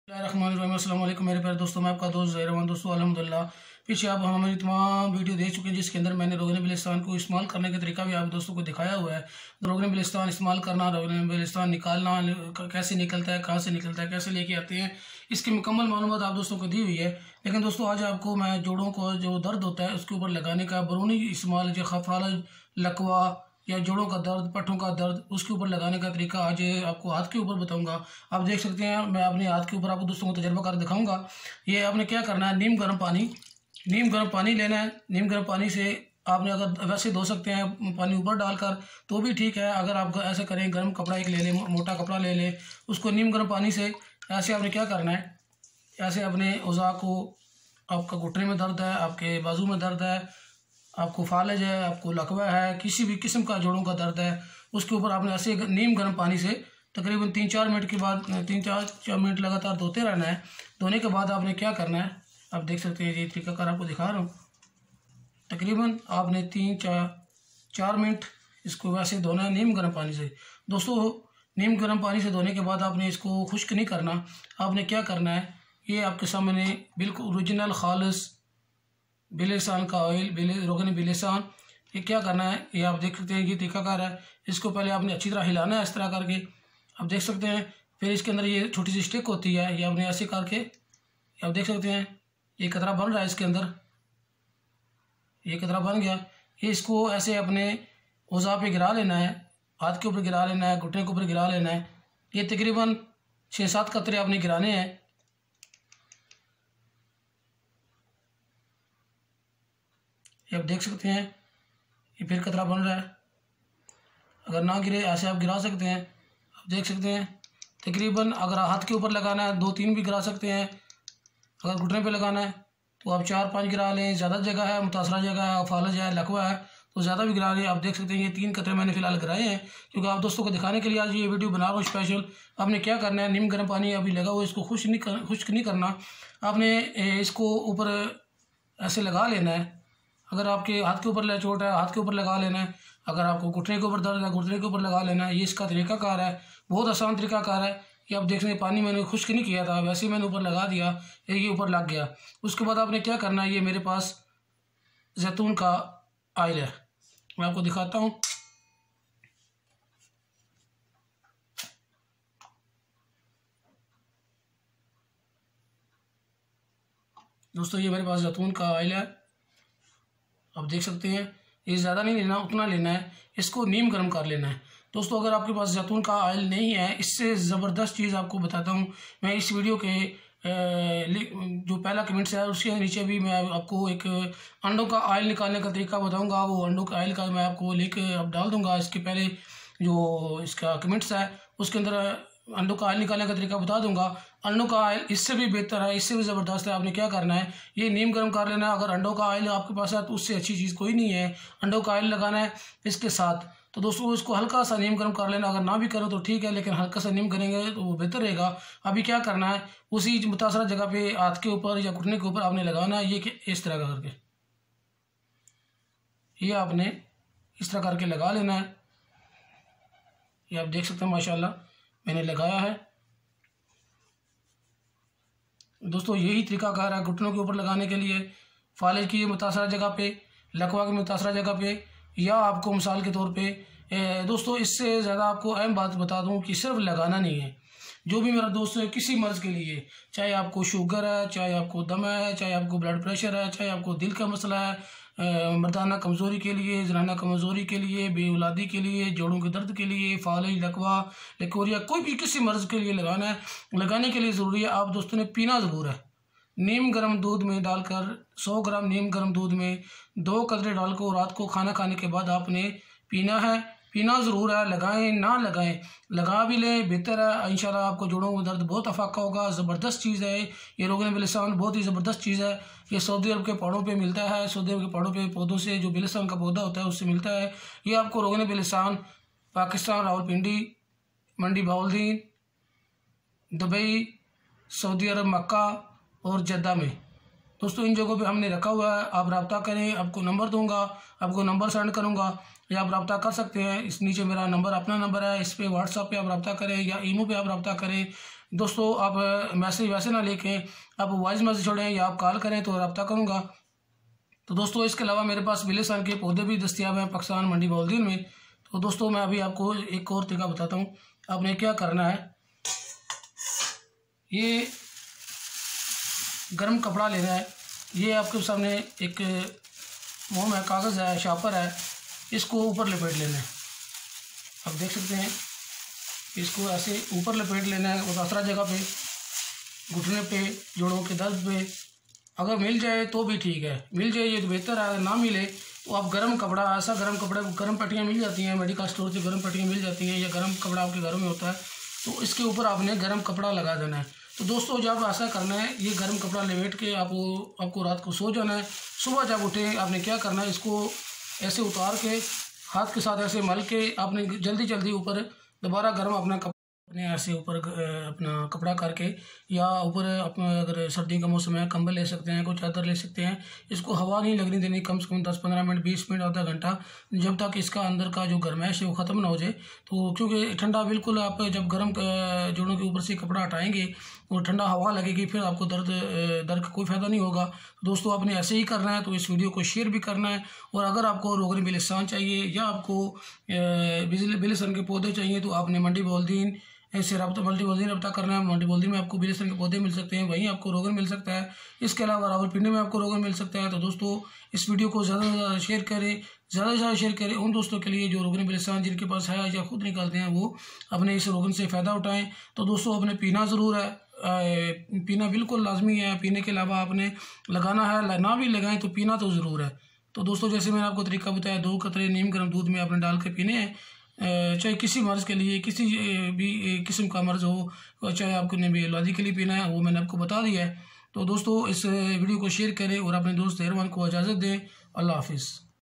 अस्सलाम वालेकुम मेरे प्यारे दोस्तों, मैं आपका दोस्त ज़हीर रहमान। दोस्तों अल्हम्दुलिल्लाह पीछे आप हमारी तमाम वीडियो देख चुके हैं, जिसके अंदर मैंने रोगन बिलिस्तान को इस्तेमाल करने का तरीका भी आप दोस्तों को दिखाया हुआ है। रोगन बिलिस्तान इस्तेमाल करना, रोगन बिलिस्तान निकालना, कैसे निकलता है, कहाँ से निकलता है, कैसे लेके आते हैं, इसकी मुकम्मल मालूमात आप दोस्तों को दी हुई है। लेकिन दोस्तों आज आपको मैं जोड़ों को जो दर्द होता है उसके ऊपर लगाने का बरूनी इस्तेमाल, जो खफालज, लकवा या जोड़ों का दर्द, पट्टों का दर्द, उसके ऊपर लगाने का तरीका आज आपको हाथ के ऊपर बताऊंगा। आप देख सकते हैं, मैं अपने हाथ के ऊपर आपको दोस्तों को तजर्बा कर दिखाऊंगा। ये आपने क्या करना है, नीम गर्म पानी लेना है। नीम गर्म पानी से आपने अगर वैसे धो सकते हैं पानी ऊपर डालकर तो भी ठीक है। अगर आप ऐसे करें, गर्म कपड़ा एक ले लें, मोटा कपड़ा ले लें, उसको नीम गर्म पानी से ऐसे आपने क्या करना है, ऐसे अपने औज़ा को, आपका घुटने में दर्द है, आपके बाजू में दर्द है, आपको फालज है, आपको लकवा है, किसी भी किस्म का जोड़ों का दर्द है, उसके ऊपर आपने ऐसे नीम गर्म पानी से तकरीबन 3-4 मिनट के बाद 3-4 मिनट लगातार धोते रहना है। धोने के बाद आपने क्या करना है, आप देख सकते हैं, ये तरीकाकार आपको दिखा रहा हूँ। तकरीबन आपने 3-4 मिनट इसको वैसे धोना है नीम गर्म पानी से। दोस्तों नीम गर्म पानी से धोने के बाद आपने इसको खुश्क नहीं करना। आपने क्या करना है, ये आपके सामने बिल्कुल ओरिजिनल खालिस बिलिस्तान का ऑयल, रोगन बिलिस्तान, ये क्या करना है, ये आप देख सकते हैं, ये तरीकाकार है। इसको पहले आपने अच्छी तरह हिलाना है, इस तरह करके आप देख सकते हैं। फिर इसके अंदर ये छोटी सी स्टिक होती है, ये आपने ऐसे करके, आप देख सकते हैं, ये कतरा बन रहा है इसके अंदर, ये कतरा बन गया। ये इसको ऐसे अपने औज़ा पे गिरा लेना है, हाथ के ऊपर गिरा लेना है, घुटने के ऊपर गिरा लेना है। ये तकरीबन 6-7 कतरे आपने गिराने हैं। ये आप देख सकते हैं, ये फिर कतरा बन रहा है। अगर ना गिरे ऐसे आप गिरा सकते हैं, आप देख सकते हैं। तकरीबन अगर हाथ के ऊपर लगाना है 2-3 भी गिरा सकते हैं। अगर घुटने पे लगाना है तो आप 4-5 गिरा लें। ज़्यादा जगह है, मुतासरा जगह है, फालज है, लकवा है, तो ज़्यादा भी गिरा लें। आप देख सकते हैं, ये 3 कतरे मैंने फ़िलहाल गिराए हैं, क्योंकि आप दोस्तों को दिखाने के लिए आज ये वीडियो बना रहा हूँ स्पेशल। आपने क्या करना है, नीम गर्म पानी अभी लगा हुआ, इसको खुश्क नहीं करना। आपने इसको ऊपर ऐसे लगा लेना है। अगर आपके हाथ के ऊपर चोट है, हाथ के ऊपर लगा लेना है। अगर आपको घुटने के ऊपर दर्द है, घुटने के ऊपर लगा लेना है। ये इसका तरीकाकार है, बहुत आसान तरीकाकार है। ये आप देख रहे हैं, पानी मैंने खुश्क नहीं किया था, वैसे ही मैंने ऊपर लगा दिया, ये ऊपर लग गया। उसके बाद आपने क्या करना है, ये मेरे पास जैतून का ऑयल है, मैं आपको दिखाता हूँ। दोस्तों ये मेरे पास जैतून का ऑयल है, आप देख सकते हैं। ये ज़्यादा नहीं लेना, उतना लेना है। इसको नीम गर्म कर लेना है। दोस्तों अगर आपके पास जैतून का ऑयल नहीं है, इससे ज़बरदस्त चीज़ आपको बताता हूँ मैं। इस वीडियो के जो पहला कमेंट्स है उसके नीचे भी मैं आपको एक अंडों का ऑयल निकालने का तरीका बताऊंगा। वो अंडों का ऑयल का मैं आपको लिंक अब डाल दूंगा। इसके पहले जो इसका कमेंट्स है उसके अंदर अंडों का ऑयल निकालने का तरीका बता दूंगा। अंडों का ऑयल इससे भी बेहतर है, इससे भी ज़बरदस्त है। आपने क्या करना है, ये नीम गर्म कर लेना है। अगर अंडों का ऑयल आपके पास है तो उससे अच्छी चीज़ कोई नहीं है। अंडों का ऑयल लगाना है इसके साथ। तो दोस्तों इसको हल्का सा नीम गर्म कर लेना। अगर ना भी करो तो ठीक है, लेकिन हल्का सा नीम करेंगे तो वो बेहतर रहेगा। अभी क्या करना है, उसी मुतासरा जगह पे हाथ के ऊपर या घुटने के ऊपर आपने लगाना है। ये कि इस तरह का करके, ये आपने इस तरह करके लगा लेना है। ये आप देख सकते हैं, माशाल्लाह मैंने लगाया है। दोस्तों यही तरीकाकार है घुटनों के ऊपर लगाने के लिए, फालिज की मुतासरा जगह पे, लकवा की मुतासरा जगह पे, या आपको मिसाल के तौर पे दोस्तों इससे ज़्यादा आपको अहम बात बता दूं कि सिर्फ लगाना नहीं है। जो भी मेरा दोस्त है, किसी मर्ज़ के लिए, चाहे आपको शुगर है, चाहे आपको दमा है, चाहे आपको ब्लड प्रेशर है, चाहे आपको दिल का मसला है, मर्दाना कमज़ोरी के लिए, ज़नाना कमज़ोरी के लिए, बेऔलादी के लिए, जोड़ों के दर्द के लिए, फालिज, लकवा, लकोरिया, कोई भी किसी मर्ज़ के लिए लगाना है। लगाने के लिए ज़रूरी है, आप दोस्तों ने पीना ज़रूर है। नीम गर्म दूध में डालकर 100 ग्राम नीम गर्म दूध में 2 कतरे डालकर रात को खाना खाने के बाद आपने पीना है। पीना ज़रूर है, लगाएं ना लगाएं, लगा भी लें बेहतर है। इंशाल्लाह आपको जोड़ों में दर्द बहुत अफाका होगा। ज़बरदस्त चीज़ है ये रोगन बिलिस्तान, बहुत ही ज़बरदस्त चीज़ है। ये सऊदी अरब के पहाड़ों पे मिलता है। सऊदी अरब के पहाड़ों पे पौधों से जो बिलिस्तान का पौधा होता है उससे मिलता है। ये आपको रोगन बिलिस्तान पाकिस्तान, रावलपिंडी, मंडी बहाउद्दीन, दुबई, सऊदी अरब, मक्का और जद्दा में दोस्तों इन जगहों पे हमने रखा हुआ है। आप रब्ता करें, आपको नंबर दूंगा, आपको नंबर सेंड करूंगा, या आप रब्ता कर सकते हैं। इस नीचे मेरा नंबर अपना नंबर है, इस पे व्हाट्सएप पे आप रब्ता करें या ईमो पे आप रब्ता करें। दोस्तों आप मैसेज वैसे ना लेके आप वॉइस मैसेज छोड़ें या आप कॉल करें तो रब्ता करूँगा। तो दोस्तों इसके अलावा मेरे पास बिलिस्तान के पौधे भी दस्तियाब हैं पाकिस्तान मंडी बहाउद्दीन में। तो दोस्तों मैं अभी आपको एक और तरीका बताता हूँ। आपने क्या करना है, ये गर्म कपड़ा लेना है। ये आपके सामने एक मोम है, कागज़ है, शापर है, इसको ऊपर लपेट लेना है। आप देख सकते हैं, इसको ऐसे ऊपर लपेट लेना है मुतासरा जगह पे, घुटने पे, जोड़ों के दर्द पे। अगर मिल जाए तो भी ठीक है, मिल जाए ये तो बेहतर है। अगर ना मिले तो आप गर्म कपड़ा, ऐसा गर्म कपड़ा, गर्म पट्टियाँ मिल जाती हैं मेडिकल स्टोर से, गर्म पट्टियाँ मिल जाती हैं, या गर्म कपड़ा आपके घरों में होता है, तो इसके ऊपर आपने गर्म कपड़ा लगा देना है। तो दोस्तों जब ऐसा करना है, ये गर्म कपड़ा लपेट के आपको रात को सो जाना है। सुबह जब उठें आपने क्या करना है, इसको ऐसे उतार के हाथ के साथ ऐसे मल के आपने जल्दी जल्दी ऊपर दोबारा गर्म अपने ऐसे ऊपर अपना कपड़ा करके, या ऊपर अपना अगर सर्दी का मौसम है कंबल ले सकते हैं, कोई चादर ले सकते हैं। इसको हवा नहीं लगनी देनी कम से कम 10-15 मिनट, 20 मिनट, आधा घंटा, जब तक इसका अंदर का जो गर्माइश है वो ख़त्म ना हो जाए। तो क्योंकि ठंडा बिल्कुल, आप जब गर्म जोड़ों के ऊपर से कपड़ा हटाएंगे और ठंडा हवा लगेगी, फिर आपको दर्द का कोई फ़ायदा नहीं होगा। दोस्तों आपने ऐसे ही करना है। तो इस वीडियो को शेयर भी करना है। और अगर आपको रोगन बिलिस्तान चाहिए या आपको बिलिस्तान के पौधे चाहिए तो आपने मंडी बहाउद्दीन ऐसे मंडी बहाउद्दीन रब्ता करना है। मंडी बहाउद्दीन में आपको बिलिस्तान के पौधे मिल सकते हैं, वहीं आपको रोगन मिल सकता है। इसके अलावा रावलपिंडी में आपको रोगन मिल सकता है। तो दोस्तों इस वीडियो को ज़्यादा से ज़्यादा शेयर करें, ज़्यादा से ज़्यादा शेयर करें उन दोस्तों के लिए जो रोगन बिलिस्तान जिनके पास है या खुद निकालते हैं, वो अपने इस रोगन से फ़ायदा उठाएँ। तो दोस्तों आपने पीना ज़रूर है, पीना बिल्कुल लाजमी है। पीने के अलावा आपने लगाना है, ना भी लगाएं तो पीना तो ज़रूर है। तो दोस्तों जैसे मैंने आपको तरीका बताया, 2 कतरे नीम गर्म दूध में आपने डाल के पीने हैं। चाहे किसी मर्ज़ के लिए, किसी भी किस्म का मर्ज़ हो, चाहे आपको बेऔलादी के लिए पीना है, वो मैंने आपको बता दिया है। तो दोस्तों इस वीडियो को शेयर करें और अपने दोस्त एरवान को इजाज़त दें। अल्लाह हाफिज़।